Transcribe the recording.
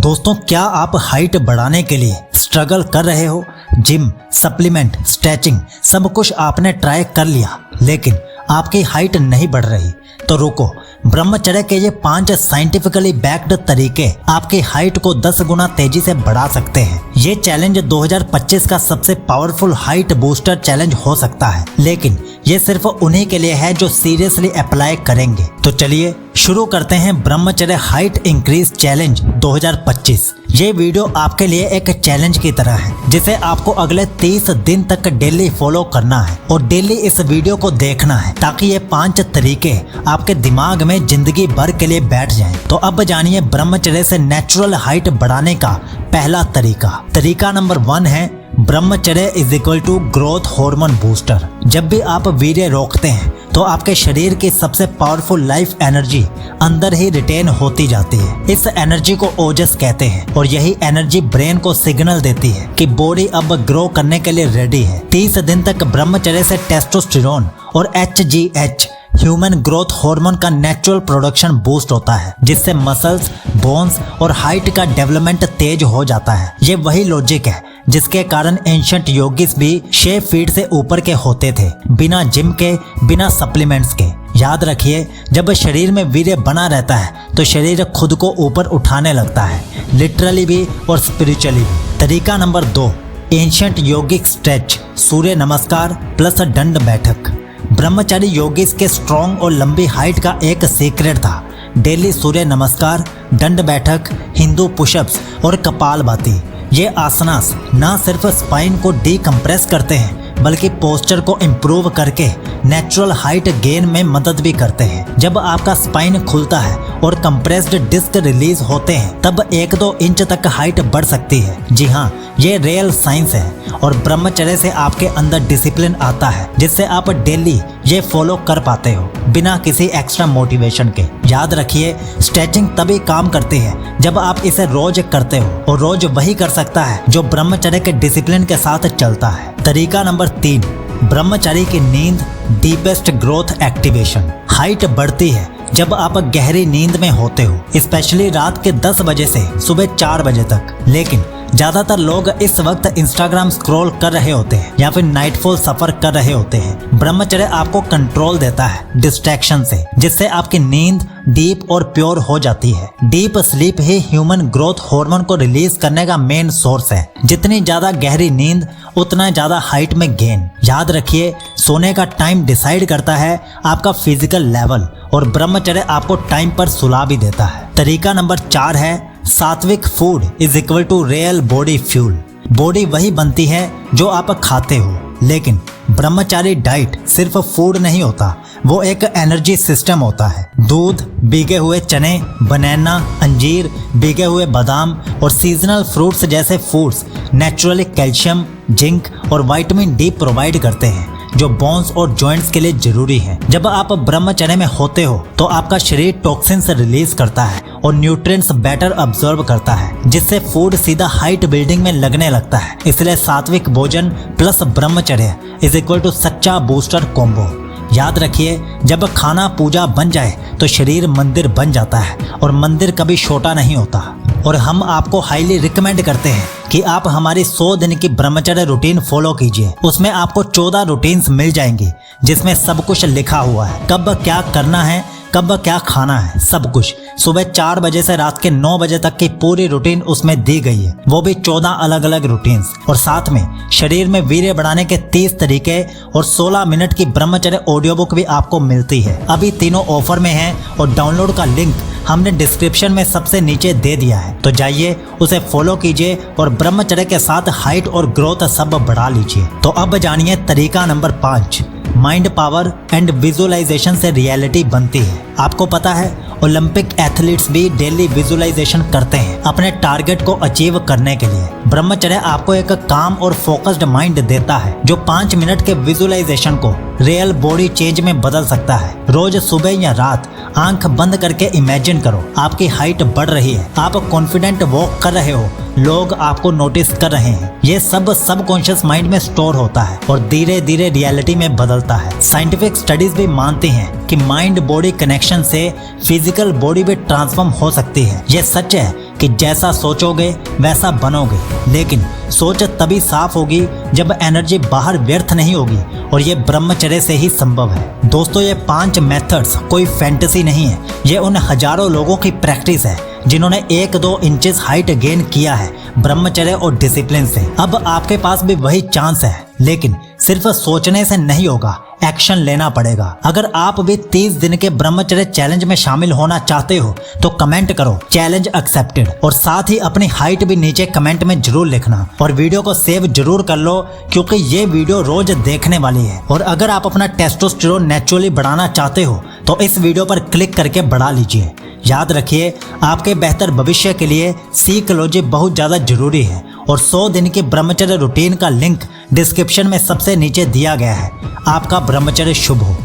दोस्तों, क्या आप हाइट बढ़ाने के लिए स्ट्रगल कर रहे हो? जिम, सप्लीमेंट, स्ट्रेचिंग सब कुछ आपने ट्राई कर लिया, लेकिन आपकी हाइट नहीं बढ़ रही? तो रुको, ब्रह्मचर्य के ये 5 साइंटिफिकली बैक्ड तरीके आपकी हाइट को 10 गुना तेजी से बढ़ा सकते हैं। ये चैलेंज 2025 का सबसे पावरफुल हाइट बूस्टर चैलेंज हो सकता है, लेकिन ये सिर्फ उन्हीं के लिए है जो सीरियसली अप्लाई करेंगे। तो चलिए शुरू करते हैं ब्रह्मचर्य हाइट इंक्रीज चैलेंज 2025। ये वीडियो आपके लिए एक चैलेंज की तरह है, जिसे आपको अगले 30 दिन तक डेली फॉलो करना है और डेली इस वीडियो को देखना है, ताकि ये 5 तरीके आपके दिमाग में जिंदगी भर के लिए बैठ जाएं। तो अब जानिए ब्रह्मचर्य से नेचुरल हाइट बढ़ाने का पहला तरीका नंबर 1 है brahmacharya is equal to growth hormone booster. जब भी आप वीर्य रोकते हैं तो आपके शरीर की सबसे पावरफुल लाइफ एनर्जी अंदर ही रिटेन होती जाती है। इस एनर्जी को ओजस कहते हैं और यही एनर्जी ब्रेन को सिग्नल देती है कि बॉडी अब ग्रो करने के लिए रेडी है। 30 दिन तक ब्रह्मचर्य से टेस्टोस्टेरोन और HGH ह्यूमन ग्रोथ हार्मोन का नेचुरल प्रोडक्शन बूस्ट होता है, जिससे मसल्स, बोन्स और हाइट का डेवलपमेंट तेज हो जाता है। ये वही लॉजिक है जिसके कारण एंशिएंट योगिस भी 6 फीट से ऊपर के होते थे, बिना जिम के, बिना सप्लीमेंट्स के। याद रखिए, जब शरीर में वीर्य बना रहता है तो शरीर खुद को ऊपर उठाने लगता है, लिटरली भी और स्पिरिचुअली भी। तरीका नंबर 2, एंशिएंट योगिक स्ट्रेच, सूर्य नमस्कार प्लस दंड बैठक। ब्रह्मचारी योगिस के स्ट्रॉन्ग और लंबी हाइट का एक सीक्रेट था डेली सूर्य नमस्कार, दंड बैठक, हिंदू पुशअप्स और कपालभाति। ये आसनास ना सिर्फ स्पाइन को डीकम्प्रेस करते हैं, बल्कि पोस्चर को इम्प्रूव करके नेचुरल हाइट गेन में मदद भी करते हैं। जब आपका स्पाइन खुलता है और कंप्रेस्ड डिस्क रिलीज होते हैं, तब 1-2 इंच तक हाइट बढ़ सकती है। जी हाँ, ये रियल साइंस है और ब्रह्मचर्य से आपके अंदर डिसिप्लिन आता है, जिससे आप डेली ये फॉलो कर पाते हो बिना किसी एक्स्ट्रा मोटिवेशन के। याद रखिए, स्ट्रेचिंग तभी काम करती है जब आप इसे रोज करते हो, और रोज वही कर सकता है जो ब्रह्मचर्य के डिसिप्लिन के साथ चलता है। तरीका नंबर 3, ब्रह्मचारी की नींद डीपेस्ट ग्रोथ एक्टिवेशन। हाइट बढ़ती है जब आप गहरी नींद में होते हो, स्पेशली रात के 10 बजे से सुबह 4 बजे तक। लेकिन ज्यादातर लोग इस वक्त इंस्टाग्राम स्क्रॉल कर रहे होते हैं या फिर नाइटफॉल सफर कर रहे होते हैं। ब्रह्मचर्य आपको कंट्रोल देता है डिस्ट्रैक्शन से, जिससे आपकी नींद डीप और प्योर हो जाती है। डीप स्लीप ही ह्यूमन ग्रोथ हार्मोन को रिलीज करने का मेन सोर्स है। जितनी ज्यादा गहरी नींद, उतना ज्यादा हाइट में गेन। याद रखिए, सोने का टाइम डिसाइड करता है आपका फिजिकल लेवल, और ब्रह्मचर्य आपको टाइम पर सुला भी देता है। तरीका नंबर 4 है sattvic food is equal to real body fuel. Body वही बनती है जो आप खाते हो, लेकिन ब्रह्मचारी डाइट सिर्फ फूड नहीं होता, वो एक एनर्जी सिस्टम होता है। दूध, भीगे हुए चने, बनाना, अंजीर, भीगे हुए बादाम और सीजनल फ्रूट्स जैसे फूड्स नेचुरली कैल्शियम, जिंक और विटामिन डी प्रोवाइड करते हैं, जो बोन्स और जॉइंट्स के लिए जरूरी है। जब आप ब्रह्मचर्य में होते हो तो आपका शरीर टॉक्सिन्स रिलीज करता है और न्यूट्रिएंट्स बेटर अब्सॉर्ब करता है, जिससे फूड सीधा हाइट बिल्डिंग में लगने लगता है। इसलिए सात्विक भोजन प्लस ब्रह्मचर्य इज इक्वल टू सच्चा बूस्टर कॉम्बो। याद रखिए, जब खाना पूजा बन जाए तो शरीर मंदिर बन जाता है, और मंदिर कभी छोटा नहीं होता। और हम आपको हाईली रिकमेंड करते हैं कि आप हमारी 100 दिन की ब्रह्मचर्य रूटीन फॉलो कीजिए। उसमें आपको 14 रूटीन्स मिल जाएंगी, जिसमें सब कुछ लिखा हुआ है। कब क्या करना है, कब क्या खाना है, सब कुछ। सुबह 4 बजे से रात के 9 बजे तक की पूरी रूटीन उसमें दी गई है, वो भी 14 अलग अलग रूटीन्स। और साथ में शरीर में वीर्य बढ़ाने के 30 तरीके और 16 मिनट की ब्रह्मचर्य ऑडियो बुक भी आपको मिलती है। अभी तीनों ऑफर में हैं और डाउनलोड का लिंक हमने डिस्क्रिप्शन में सबसे नीचे दे दिया है, तो जाइए उसे फॉलो कीजिए और ब्रह्मचर्य के साथ हाइट और ग्रोथ सब बढ़ा लीजिए। तो अब जानिए तरीका number 5, mind power and visualisation से रियलिटी बनती है। आपको पता है, ओलंपिक एथलीट्स भी डेली विजुअलाइजेशन करते हैं अपने टारगेट को अचीव करने के लिए। ब्रह्मचर्य आपको एक काम और फोकस्ड माइंड देता है, जो 5 मिनट के विजुअलाइजेशन को रियल बॉडी चेंज में बदल सकता है। रोज सुबह या रात आंख बंद करके इमेजिन करो आपकी हाइट बढ़ रही है, आप कॉन्फिडेंट वॉक कर रहे हो, लोग आपको नोटिस कर रहे हैं। ये सब सबकॉन्शियस माइंड में स्टोर होता है और धीरे धीरे रियलिटी में बदलता है। साइंटिफिक स्टडीज भी मानती हैं कि माइंड बॉडी कनेक्शन से फिजिकल बॉडी भी ट्रांसफॉर्म हो सकती है। ये सच है कि कि जैसा सोचोगे वैसा बनोगे, लेकिन सोच तभी साफ होगी जब एनर्जी बाहर व्यर्थ नहीं होगी, और ये ब्रह्मचर्य से ही संभव है। दोस्तों, ये 5 मेथड्स कोई फैंटेसी नहीं है, ये उन हजारों लोगों की प्रैक्टिस है जिन्होंने 1-2 इंचेस हाइट गेन किया है ब्रह्मचर्य और डिसिप्लिन से। अब आपके पास भी वही चांस है, लेकिन सिर्फ सोचने से नहीं होगा, एक्शन लेना पड़ेगा। अगर आप भी 30 दिन के ब्रह्मचर्य चैलेंज में शामिल होना चाहते हो तो कमेंट करो चैलेंज एक्सेप्टेड, और साथ ही अपनी हाइट भी नीचे कमेंट में जरूर लिखना, और वीडियो को सेव जरूर कर लो क्योंकि ये वीडियो रोज देखने वाली है। और अगर आप अपना टेस्टोस्टेरोन नेचुरली बढ़ाना चाहते हो तो इस वीडियो पर क्लिक करके बढ़ा लीजिए। याद रखिए, आपके बेहतर भविष्य के लिए साइकोलॉजी बहुत ज़्यादा जरूरी है, और 100 दिन के ब्रह्मचर्य रूटीन का लिंक डिस्क्रिप्शन में सबसे नीचे दिया गया है। आपका ब्रह्मचर्य शुभ हो।